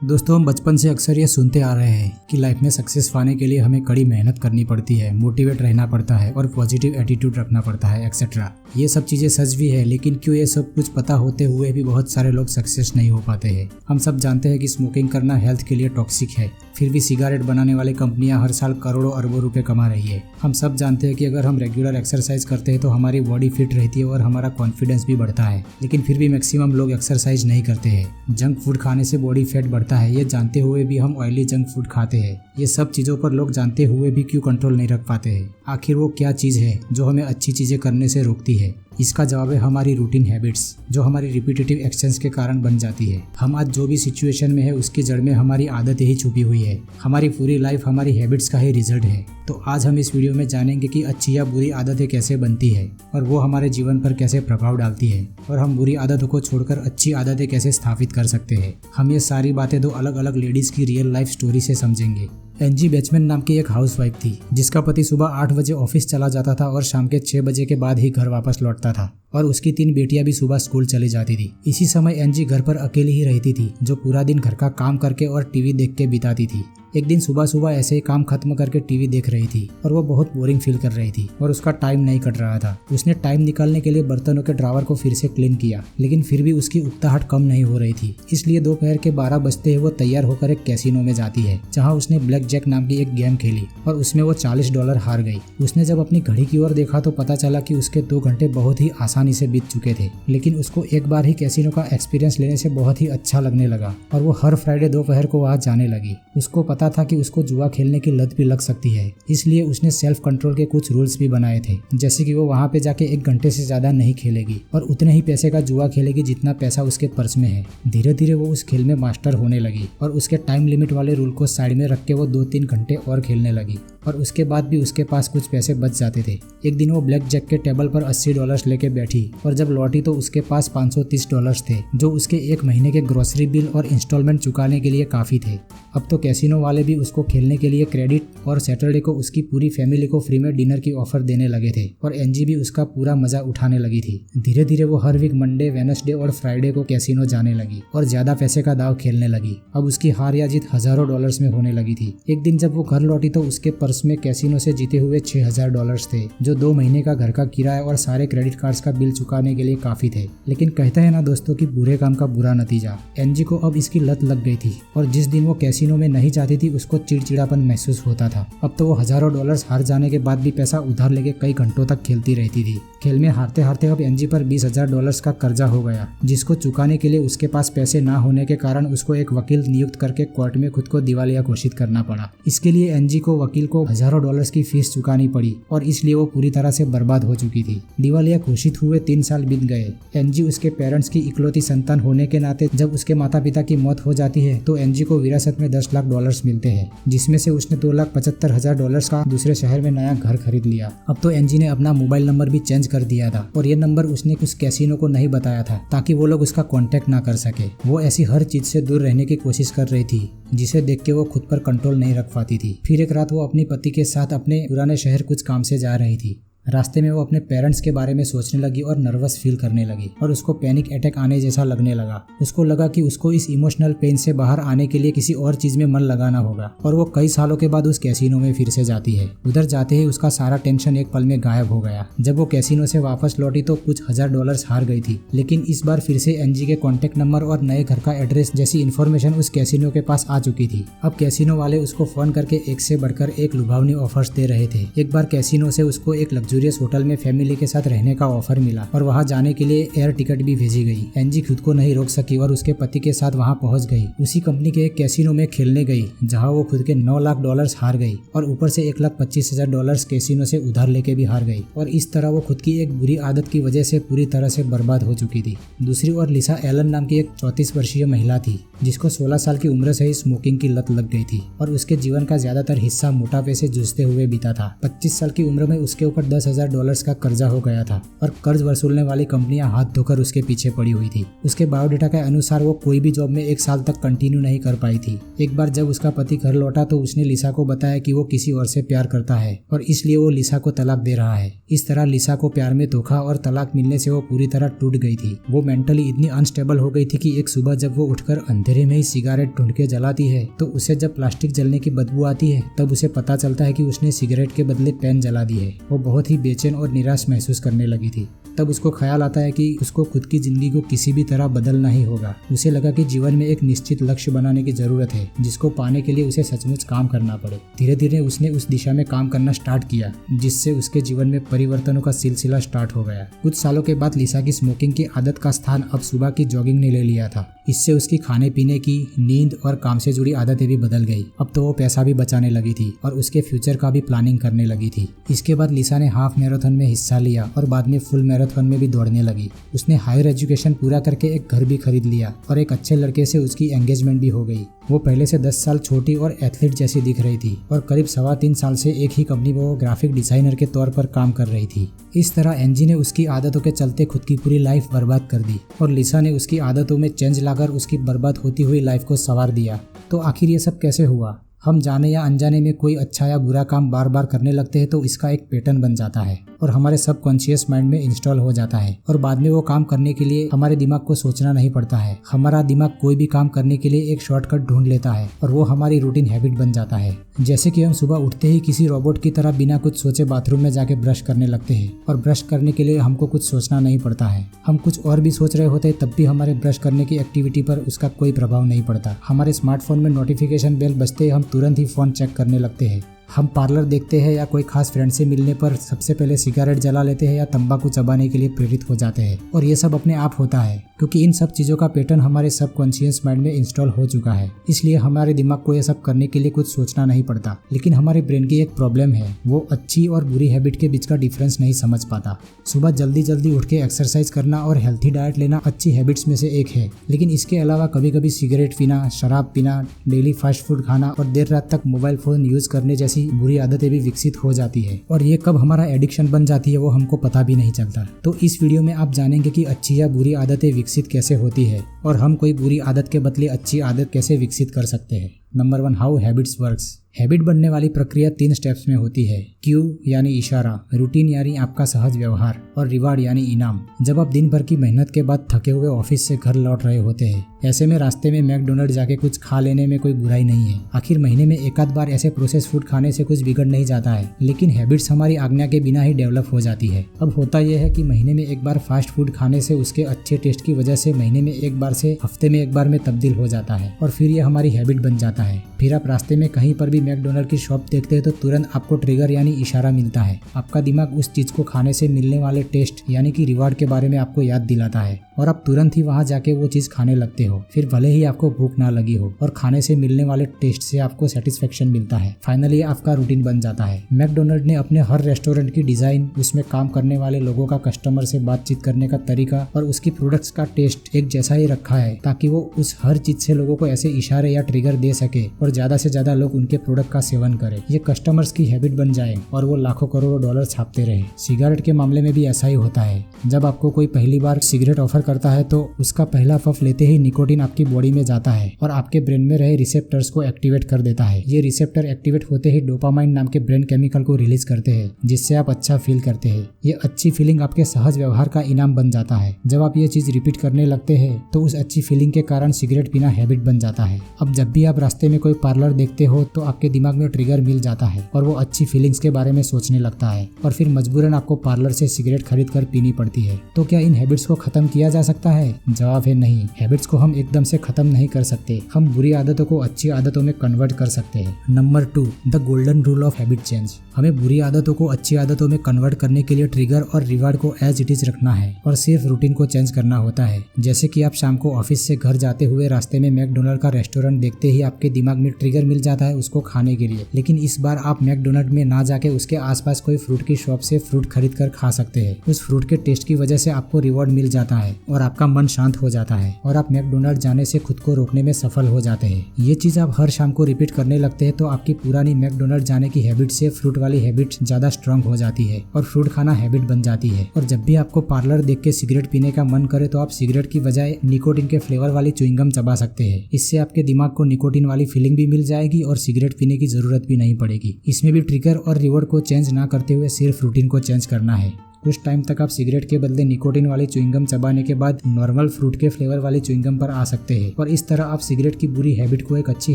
दोस्तों, हम बचपन से अक्सर ये सुनते आ रहे हैं कि लाइफ में सक्सेस पाने के लिए हमें कड़ी मेहनत करनी पड़ती है, मोटिवेट रहना पड़ता है और पॉजिटिव एटीट्यूड रखना पड़ता है एक्सेट्रा। ये सब चीज़ें सच भी है, लेकिन क्यों ये सब कुछ पता होते हुए भी बहुत सारे लोग सक्सेस नहीं हो पाते हैं। हम सब जानते हैं कि स्मोकिंग करना हेल्थ के लिए टॉक्सिक है, फिर भी सिगरेट बनाने वाली कंपनियां हर साल करोड़ों अरबों रुपए कमा रही है। हम सब जानते हैं कि अगर हम रेगुलर एक्सरसाइज करते हैं तो हमारी बॉडी फिट रहती है और हमारा कॉन्फिडेंस भी बढ़ता है, लेकिन फिर भी मैक्सिमम लोग एक्सरसाइज नहीं करते हैं। जंक फूड खाने से बॉडी फैट बढ़ता है, ये जानते हुए भी हम ऑयली जंक फूड खाते हैं। ये सब चीज़ों पर लोग जानते हुए भी क्यों कंट्रोल नहीं रख पाते हैं? आखिर वो क्या चीज़ है जो हमें अच्छी चीज़ें करने से रोकती है? इसका जवाब है हमारी रूटीन हैबिट्स, जो हमारी रिपीटेटिव एक्शंस के कारण बन जाती है। हम आज जो भी सिचुएशन में है उसकी जड़ में हमारी आदत ही छुपी हुई है। हमारी पूरी लाइफ हमारी हैबिट्स का ही रिजल्ट है। तो आज हम इस वीडियो में जानेंगे कि अच्छी या बुरी आदतें कैसे बनती है और वो हमारे जीवन पर कैसे प्रभाव डालती है, और हम बुरी आदतों को छोड़कर अच्छी आदतें कैसे स्थापित कर सकते हैं। हम ये सारी बातें दो अलग अलग लेडीज की रियल लाइफ स्टोरी से समझेंगे। एंजी बैचमैन नाम की एक हाउसवाइफ थी जिसका पति सुबह 8 बजे ऑफिस चला जाता था और शाम के 6 बजे के बाद ही घर वापस लौटता था, और उसकी 3 बेटियां भी सुबह स्कूल चली जाती थी। इसी समय एंजी घर पर अकेली ही रहती थी, जो पूरा दिन घर का काम करके और टीवी देख के बिताती थी। एक दिन सुबह सुबह ऐसे ही काम खत्म करके टीवी देख रही थी और वो बहुत बोरिंग फील कर रही थी और उसका टाइम नहीं कट रहा था। उसने टाइम निकालने के लिए बर्तनों के ड्रावर को फिर से क्लीन किया, लेकिन फिर भी उसकी उकताहट कम नहीं हो रही थी। इसलिए दोपहर के 12 बजते ही वो तैयार होकर एक कैसीनो में जाती है, जहाँ उसने ब्लैक जैक नाम की एक गेम खेली और उसमें वो $40 हार गई। उसने जब अपनी घड़ी की ओर देखा तो पता चला कि उसके 2 घंटे बहुत ही आसानी से बीत चुके थे, लेकिन उसको एक बार ही कैसीनो का एक्सपीरियंस लेने से बहुत ही अच्छा लगने लगा और वो हर फ्राइडे दोपहर को वहाँ जाने लगी। उसको पता था कि उसको जुआ खेलने की लत भी लग सकती है, इसलिए उसने सेल्फ कंट्रोल के कुछ रूल्स भी बनाए थे, जैसे कि वो वहाँ पे जाके 1 घंटे से ज्यादा नहीं खेलेगी और उतने ही पैसे का जुआ खेलेगी जितना पैसा उसके पर्स में है। धीरे धीरे वो उस खेल में मास्टर होने लगी और उसके टाइम लिमिट वाले रूल को साइड में रख के वो 2-3 घंटे और खेलने लगी, और उसके बाद भी उसके पास कुछ पैसे बच जाते थे। एक दिन वो ब्लैक जैक के टेबल पर $80 लेके बैठी और जब लौटी तो उसके पास $530 थे, जो उसके 1 महीने के ग्रोसरी बिल और इंस्टॉलमेंट चुकाने के लिए काफी थे। अब तो कैसीनो वाले भी उसको खेलने के लिए क्रेडिट और सैटरडे को उसकी पूरी फैमिली को फ्री में डिनर की ऑफर देने लगे थे, और एंजी भी उसका पूरा मजा उठाने लगी थी। धीरे धीरे वो हर वीक मंडे, वेडनेसडे और फ्राइडे को कैसीनो जाने लगी और ज्यादा पैसे का दाव खेलने लगी। अब उसकी हार या जीत हजारों डॉलर्स में होने लगी थी। एक दिन जब वो घर लौटी तो उसके पर्स में कैसीनो से जीते हुए $6000 थे, जो 2 महीने का घर का किराया और सारे क्रेडिट कार्ड्स का बिल चुकाने के लिए काफी थे। लेकिन कहते हैं ना दोस्तों कि बुरे काम का बुरा नतीजा। एंजी को अब इसकी लत लग गई थी और जिस दिन वो कैसीनो में नहीं जाती थी उसको चिड़चिड़ापन महसूस होता था। अब तो वो हजारों डॉलर्स हार जाने के बाद भी पैसा उधार लेके कई घंटों तक खेलती रहती थी। खेल में हारते हारते अब एंजी पर $20000 का कर्जा हो गया, जिसको चुकाने के लिए उसके पास पैसे ना होने के कारण उसको एक वकील नियुक्त करके कोर्ट में खुद को दिवालिया घोषित करना पड़ा। इसके लिए एंजी को वकील को हजारों डॉलर्स की फीस चुकानी पड़ी और इसलिए वो पूरी तरह से बर्बाद हो चुकी थी। दिवालिया घोषित हुए 3 साल बीत गए। एंजी उसके पेरेंट्स की इकलौती संतान होने के नाते जब उसके माता पिता की मौत हो जाती है तो एंजी को विरासत में $10 लाख मिलते हैं, जिसमें से उसने $2,75,000 का दूसरे शहर में नया घर खरीद लिया। अब तो एंजी ने अपना मोबाइल नंबर भी चेंज कर दिया था और ये नंबर उसने उस कैसीनो को नहीं बताया था ताकि वो लोग उसका कांटेक्ट ना कर सके। वो ऐसी हर चीज से दूर रहने की कोशिश कर रही थी जिसे देख के वो खुद पर कंट्रोल नहीं रख पाती थी। फिर एक रात वो अपने पति के साथ अपने पुराने शहर कुछ काम से जा रही थी। रास्ते में वो अपने पेरेंट्स के बारे में सोचने लगी और नर्वस फील करने लगी और उसको पैनिक अटैक आने जैसा लगने लगा। उसको लगा कि उसको इस इमोशनल पेन से बाहर आने के लिए किसी और चीज में मन लगाना होगा, और वो कई सालों के बाद उस कैसीनो में फिर से जाती है। उधर जाते ही उसका सारा टेंशन एक पल में गायब हो गया। जब वो कैसीनो से वापस लौटी तो कुछ $1000 हार गई थी, लेकिन इस बार फिर से एंजी के कॉन्टेक्ट नंबर और नए घर का एड्रेस जैसी इन्फॉर्मेशन उस कैसीनो के पास आ चुकी थी। अब कैसीनो वाले उसको फोन करके एक से बढ़कर एक लुभावनी ऑफर्स दे रहे थे। एक बार कैसीनो से उसको एक लग्जूरियस होटल में फैमिली के साथ रहने का ऑफर मिला और वहां जाने के लिए एयर टिकट भी भेजी गई। एंजी खुद को नहीं रोक सकी और उसके पति के साथ वहां पहुंच गई। उसी कंपनी के एक कैसीनो में खेलने गई जहां वो खुद के $9 लाख हार गई और ऊपर से $1,25,000 कैसीनो से उधार लेके भी हार गई, और इस तरह वो खुद की एक बुरी आदत की वजह से पूरी तरह से बर्बाद हो चुकी थी। दूसरी ओर लिसा एलन नाम की एक 34 वर्षीय महिला थी जिसको 16 साल की उम्र से ही स्मोकिंग की लत लग गई थी और उसके जीवन का ज्यादातर हिस्सा मोटापे से जूझते हुए बीता था। 25 साल की उम्र में उसके ऊपर $10,000 का कर्जा हो गया था और कर्ज वसूलने वाली कंपनियां हाथ धोकर उसके पीछे पड़ी हुई थी। उसके बायोडाटा के अनुसार वो कोई भी जॉब में 1 साल तक कंटिन्यू नहीं कर पाई थी। एक बार जब उसका पति घर लौटा तो उसने लिसा को बताया कि वो किसी और से प्यार करता है और इसलिए वो लिसा को तलाक दे रहा है। इस तरह लिसा को प्यार में धोखा और तलाक मिलने से वो पूरी तरह टूट गई थी। वो मेंटली इतनी अनस्टेबल हो गई थी कि एक सुबह जब वो उठकर अंधेरे में ही सिगरेट ढूंढ के जलाती है तो उसे जब प्लास्टिक जलने की बदबू आती है तब उसे पता चलता है कि उसने सिगरेट के बदले पेन जला दी है। वो बहुत ही बेचैन और निराश महसूस करने लगी थी। तब उसको ख्याल आता है कि उसको खुद की जिंदगी को किसी भी तरह बदलना ही होगा। उसे लगा कि जीवन में एक निश्चित लक्ष्य बनाने की जरूरत है जिसको पाने के लिए उसे सचमुच काम करना पड़े। धीरे धीरे उसने उस दिशा में काम करना स्टार्ट किया जिससे उसके जीवन में परिवर्तनों का सिलसिला स्टार्ट हो गया। कुछ सालों के बाद लिसा की स्मोकिंग की आदत का स्थान अब सुबह की जॉगिंग ने ले लिया था। इससे उसकी खाने पीने की, नींद और काम से जुड़ी आदतें भी बदल गई। अब तो वो पैसा भी बचाने लगी थी और उसके फ्यूचर का भी प्लानिंग करने लगी थी। इसके बाद लिसा ने हाफ मैराथन में हिस्सा लिया और बाद में फुल मैराथन में भी दौड़ने लगी। उसने हायर एजुकेशन पूरा करके एक घर भी खरीद लिया और एक अच्छे लड़के से उसकी एंगेजमेंट भी हो गई। वो पहले से 10 साल छोटी और एथलीट जैसी दिख रही थी और करीब 3.25 साल से एक ही कंपनी में वो ग्राफिक डिजाइनर के तौर पर काम कर रही थी। इस तरह एंजी ने उसकी आदतों के चलते खुद की पूरी लाइफ बर्बाद कर दी और लिसा ने उसकी आदतों में चेंज लाकर उसकी बर्बाद होती हुई लाइफ को संवार दिया। तो आखिर ये सब कैसे हुआ? हम जाने या अनजाने में कोई अच्छा या बुरा काम बार बार करने लगते हैं तो इसका एक पैटर्न बन जाता है और हमारे सबकॉन्शियस माइंड में इंस्टॉल हो जाता है और बाद में वो काम करने के लिए हमारे दिमाग को सोचना नहीं पड़ता है। हमारा दिमाग कोई भी काम करने के लिए एक शॉर्टकट ढूंढ लेता है और वो हमारी रूटीन हैबिट बन जाता है। जैसे कि हम सुबह उठते ही किसी रोबोट की तरह बिना कुछ सोचे बाथरूम में जाके ब्रश करने लगते हैं और ब्रश करने के लिए हमको कुछ सोचना नहीं पड़ता है। हम कुछ और भी सोच रहे होते हैं तब भी हमारे ब्रश करने की एक्टिविटी पर उसका कोई प्रभाव नहीं पड़ता। हमारे स्मार्टफोन में नोटिफिकेशन बेल बजते ही हम तुरंत ही फोन चेक करने लगते हैं। हम पार्लर देखते हैं या कोई खास फ्रेंड से मिलने पर सबसे पहले सिगरेट जला लेते हैं या तंबाकू चबाने के लिए प्रेरित हो जाते हैं और ये सब अपने आप होता है क्योंकि इन सब चीज़ों का पैटर्न हमारे सबकॉन्शियस माइंड में इंस्टॉल हो चुका है। इसलिए हमारे दिमाग को ये सब करने के लिए कुछ सोचना नहीं पड़ता। लेकिन हमारे ब्रेन की एक प्रॉब्लम है, वो अच्छी और बुरी हैबिट के बीच का डिफरेंस नहीं समझ पाता। सुबह जल्दी जल्दी उठ के एक्सरसाइज करना और हेल्थी डाइट लेना अच्छी हैबिट्स में से एक है, लेकिन इसके अलावा कभी कभी सिगरेट पीना, शराब पीना, डेली फास्ट फूड खाना और देर रात तक मोबाइल फोन यूज करने जैसी बुरी आदतें भी विकसित हो जाती है और ये कब हमारा एडिक्शन बन जाती है वो हमको पता भी नहीं चलता। तो इस वीडियो में आप जानेंगे कि अच्छी या बुरी आदतें विकसित कैसे होती है और हम कोई बुरी आदत के बदले अच्छी आदत कैसे विकसित कर सकते हैं। Number 1, how habits works. Habit बनने वाली प्रक्रिया 3 स्टेप्स में होती है। क्यू यानी इशारा, रूटीन यानी आपका सहज व्यवहार और रिवार्ड यानी इनाम। जब आप दिन भर की मेहनत के बाद थके हुए ऑफिस से घर लौट रहे होते हैं, ऐसे में रास्ते में मैकडोनल्ड जाके कुछ खा लेने में कोई बुराई नहीं है। आखिर महीने में एक आध बार ऐसे प्रोसेस फूड खाने से कुछ बिगड़ नहीं जाता है, लेकिन हैबिट्स हमारी आज्ञा के बिना ही डेवलप हो जाती है। अब होता यह है कि महीने में एक बार फास्ट फूड खाने से उसके अच्छे टेस्ट की वजह से महीने में एक बार से हफ्ते में एक बार में तब्दील हो जाता है और फिर ये हमारी हैबिट बन जाता है। फिर आप रास्ते में कहीं पर भी मैकडोनल्ड की शॉप देखते हैं तो तुरंत आपको ट्रिगर यानी इशारा मिलता है। आपका दिमाग उस चीज को खाने से मिलने वाले टेस्ट यानी कि रिवार्ड के बारे में आपको याद दिलाता है और आप तुरंत ही वहां जाके वो चीज खाने लगते हो। फिर भले ही आपको भूख ना लगी हो और खाने से मिलने वाले टेस्ट से आपको सेटिस्फेक्शन मिलता है। फाइनली आपका रूटीन बन जाता है। मैकडोनल्ड ने अपने हर रेस्टोरेंट की डिजाइन, उसमें काम करने वाले लोगों का कस्टमर से बातचीत करने का तरीका और उसकी प्रोडक्ट्स का टेस्ट एक जैसा ही रखा है ताकि वो उस हर चीज से लोगों को ऐसे इशारे या ट्रिगर दे सके और ज्यादा से ज्यादा लोग उनके प्रोडक्ट का सेवन करें। ये कस्टमर्स की हैबिट बन जाए और वो लाखों करोड़ों डॉलर छापते रहे। सिगरेट के मामले में भी ऐसा ही होता है। जब आपको कोई पहली बार सिगरेट ऑफर करता है तो उसका पहला पफ लेते ही निकोटीन आपकी बॉडी में जाता है और आपके ब्रेन में रहे रिसेप्टर्स को एक्टिवेट कर देता है। ये रिसेप्टर एक्टिवेट होते ही डोपामाइन नाम के ब्रेन केमिकल को रिलीज करते हैं जिससे आप अच्छा फील करते हैं। ये अच्छी फीलिंग आपके सहज व्यवहार का इनाम बन जाता है। जब आप ये चीज रिपीट करने लगते हैं तो उस अच्छी फीलिंग के कारण सिगरेट पीना हैबिट बन जाता है। अब जब भी आप रास्ते में कोई पार्लर देखते हो तो आपके दिमाग में ट्रिगर मिल जाता है और वो अच्छी फीलिंग्स के बारे में सोचने लगता है और फिर मजबूरन आपको पार्लर से सिगरेट खरीद कर पीनी पड़ती है। तो क्या इन हैबिट्स को खत्म किया जा सकता है? जवाब है नहीं। हैबिट्स को हम एकदम से खत्म नहीं कर सकते। हम बुरी आदतों को अच्छी आदतों में कन्वर्ट कर सकते हैं। Number 2, the golden rule of habit change. हमें बुरी आदतों को अच्छी आदतों में कन्वर्ट करने के लिए ट्रिगर और रिवार्ड को एज इट इज रखना है और सिर्फ रूटीन को चेंज करना होता है। जैसे कि आप शाम को ऑफिस से घर जाते हुए रास्ते में मैकडोनल्ड का रेस्टोरेंट देखते ही आपके दिमाग में ट्रिगर मिल जाता है उसको खाने के लिए, लेकिन इस बार आप मैकडोनल्ड में ना जाके उसके आसपास कोई फ्रूट की शॉप से फ्रूट खरीद कर खा सकते हैं। उस फ्रूट के टेस्ट की वजह से आपको रिवॉर्ड मिल जाता है और आपका मन शांत हो जाता है और आप मैकडोनल्ड जाने से खुद को रोकने में सफल हो जाते हैं। ये चीज आप हर शाम को रिपीट करने लगते हैं तो आपकी पुरानी मैकडोनल्ड जाने की हैबिट से फ्रूट वाली हैबिट ज्यादा स्ट्रांग हो जाती है और फ्रूट खाना हैबिट बन जाती है। और जब भी आपको पार्लर देख के सिगरेट पीने का मन करे तो आप सिगरेट की बजाय निकोटिन के फ्लेवर वाली च्युइंगम चबा सकते हैं। इससे आपके दिमाग को निकोटिन वाली फीलिंग भी मिल जाएगी और सिगरेट पीने की जरूरत भी नहीं पड़ेगी। इसमें भी ट्रिगर और रिवॉर्ड को चेंज ना करते हुए सिर्फ रूटीन को चेंज करना है। कुछ टाइम तक आप सिगरेट के बदले निकोटिन वाली च्युइंगम चबाने के बाद नॉर्मल फ्रूट के फ्लेवर वाली च्युइंगम पर आ सकते हैं और इस तरह आप सिगरेट की बुरी हैबिट को एक अच्छी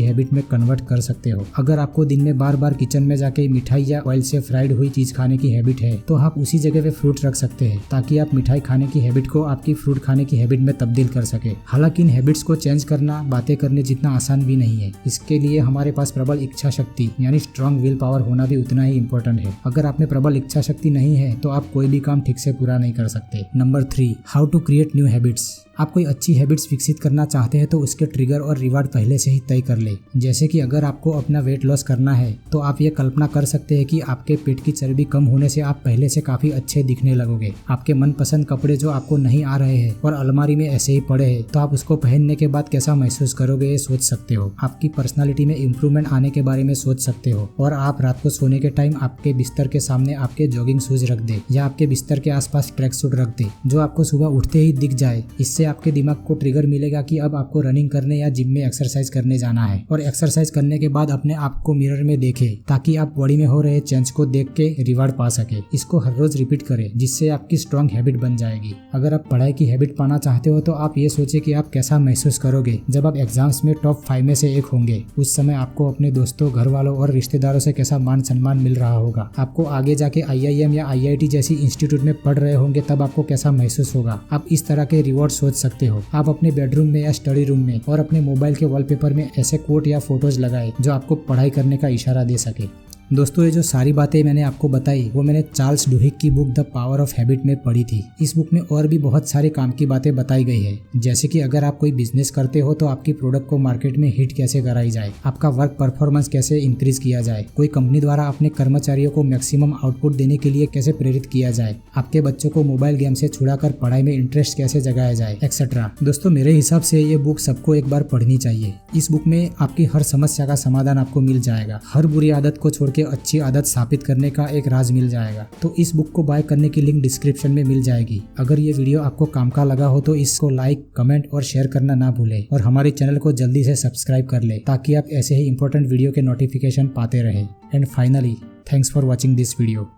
हैबिट में कन्वर्ट कर सकते हो। अगर आपको दिन में बार बार किचन में जाके मिठाई या ऑयल से फ्राइड हुई चीज खाने की हैबिट है तो आप उसी जगह पे फ्रूट रख सकते हैं ताकि आप मिठाई खाने की हैबिट को आपकी फ्रूट खाने की हैबिट में तब्दील कर सके। हालांकि इन हैबिट्स को चेंज करना बातें करने जितना आसान भी नहीं है। इसके लिए हमारे पास प्रबल इच्छा शक्ति यानी स्ट्रॉन्ग विल पावर होना भी उतना ही इम्पोर्टेंट है। अगर आप में प्रबल इच्छा शक्ति नहीं है तो आप कोई भी काम ठीक से पूरा नहीं कर सकते। Number 3, how to create new habits. आप कोई अच्छी हैबिट्स विकसित करना चाहते हैं तो उसके ट्रिगर और रिवार्ड पहले से ही तय कर ले। जैसे कि अगर आपको अपना वेट लॉस करना है तो आप ये कल्पना कर सकते हैं कि आपके पेट की चर्बी कम होने से आप पहले से काफी अच्छे दिखने लगोगे। आपके मनपसंद कपड़े जो आपको नहीं आ रहे हैं और अलमारी में ऐसे ही पड़े हैं तो आप उसको पहनने के बाद कैसा महसूस करोगे ये सोच सकते हो। आपकी पर्सनालिटी में इम्प्रूवमेंट आने के बारे में सोच सकते हो और आप रात को सोने के टाइम आपके बिस्तर के सामने आपके जॉगिंग शूज रख दे या आपके बिस्तर के आसपास ट्रैक सूट रख दे जो आपको सुबह उठते ही दिख जाए। इससे आपके दिमाग को ट्रिगर मिलेगा कि अब आपको रनिंग करने या जिम में एक्सरसाइज करने जाना है और एक्सरसाइज करने के बाद अपने आप को मिरर में देखे ताकि आप बॉडी में हो रहे चेंज को देख के रिवार्ड पा सके। इसको हर रोज रिपीट करें जिससे आपकी स्ट्रॉन्ग हैबिट बन जाएगी। अगर आप पढ़ाई की हैबिट पाना चाहते हो तो आप ये सोचे कि आप कैसा महसूस करोगे जब आप एग्जाम्स में टॉप 5 में से एक होंगे। उस समय आपको अपने दोस्तों, घर वालों और रिश्तेदारों से कैसा मान सम्मान मिल रहा होगा। आपको आगे जाके IIM या IIT जैसी इंस्टीट्यूट में पढ़ रहे होंगे तब आपको कैसा महसूस होगा। आप इस तरह के रिवॉर्ड सोच सकते हो। आप अपने बेडरूम में या स्टडी रूम में और अपने मोबाइल के वॉलपेपर में ऐसे कोट या फोटोज लगाए जो आपको पढ़ाई करने का इशारा दे सके। दोस्तों ये जो सारी बातें मैंने आपको बताई वो मैंने चार्ल्स डुहिक की book the power of habit में पढ़ी थी। इस बुक में और भी बहुत सारे काम की बातें बताई गई है जैसे कि अगर आप कोई बिजनेस करते हो तो आपकी प्रोडक्ट को मार्केट में हिट कैसे कराई जाए, आपका वर्क परफॉर्मेंस कैसे इंक्रीज किया जाए, कोई कंपनी द्वारा अपने कर्मचारियों को मैक्सिमम आउटपुट देने के लिए कैसे प्रेरित किया जाए, आपके बच्चों को मोबाइल गेम से छुड़ाकर पढ़ाई में इंटरेस्ट कैसे जगाया जाए, एक्सेट्रा। दोस्तों मेरे हिसाब से ये बुक सबको एक बार पढ़नी चाहिए। इस बुक में आपकी हर समस्या का समाधान आपको मिल जाएगा। हर बुरी आदत को छोड़ के अच्छी आदत स्थापित करने का एक राज मिल जाएगा। तो इस बुक को बाय करने की लिंक डिस्क्रिप्शन में मिल जाएगी। अगर ये वीडियो आपको काम का लगा हो तो इसको लाइक, कमेंट और शेयर करना ना भूलें और हमारे चैनल को जल्दी से सब्सक्राइब कर ले ताकि आप ऐसे ही इंपॉर्टेंट वीडियो के नोटिफिकेशन पाते रहे। And finally thanks for watching this video.